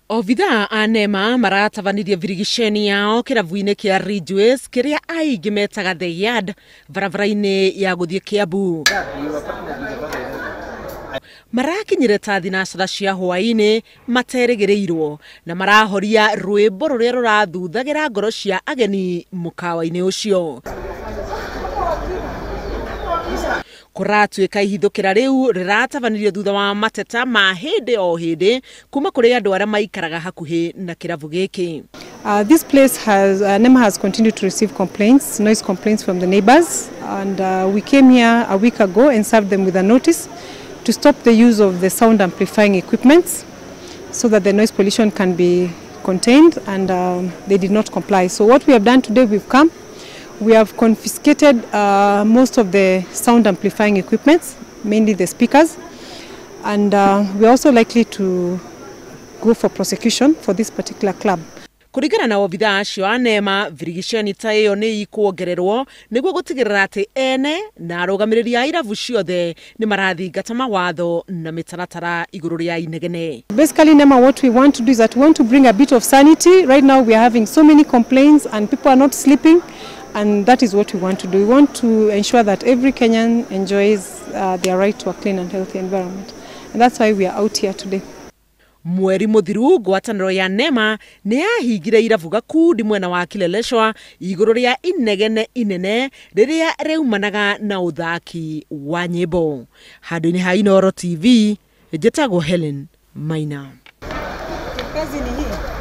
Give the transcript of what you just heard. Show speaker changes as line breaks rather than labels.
Obithaa a NEMA maratabanirie virigisheni yao kiravu-inĩ kia Ridgeways kiria aingĩ metaga The Yard barabara-inĩ ya gũthiĩ Kiambu. Marakinyire ta thinacara cia hwaĩ-inĩ materĩgĩrĩirwo na marahoria rwĩmbo rũrĩa rũrathuthagira ngoro cia ageni mũkawa-inĩ ũcio. Kuratuĩka ihithũkĩra rĩu rĩratabanirio thutha wa mateta ma hĩndĩ o hĩndĩ kuma kũrĩ andũ arĩa maikaraga hakuhĩ na kĩravu gĩkĩ.
This place NEMA has continued to receive complaints, noise complaints from the neighbors, and we came here a week ago and served them with a notice to stop the use of the sound amplifying equipment so that the noise pollution can be contained, and they did not comply. So what we have done today, we have confiscated most of the sound amplifying equipment, mainly the speakers, and we are also likely to go for prosecution for this particular club.
Kurigana na obithaa acio a NEMA, virigisheni ta ĩyo nĩ ikuongererwo nĩguo gũtigĩrĩra atĩ ene na arũgamĩrĩri a iravu ciothe nĩ marathingata mawatho na mĩtaratara igũrũ rĩa inegene.
Basically, NEMA, what we want to do is that we want to bring a bit of sanity. Right now we are having so many complaints and people are not sleeping, and that is what we want to do. We want to ensure that every Kenyan enjoys their right to a clean and healthy environment, and that's why we are out here today.
Mweri muthiru ngwatanĩro ya NEMA nĩ yahingire iravu gakundi mwena wa Kileleshwa igũrũ rĩa inegene inene rĩrĩa reumanaga na ũthaki wa nyĩmbo. Handũ-inĩ ha Inooro TV, njĩtagwo Helen Maina.
Kazi ni hii.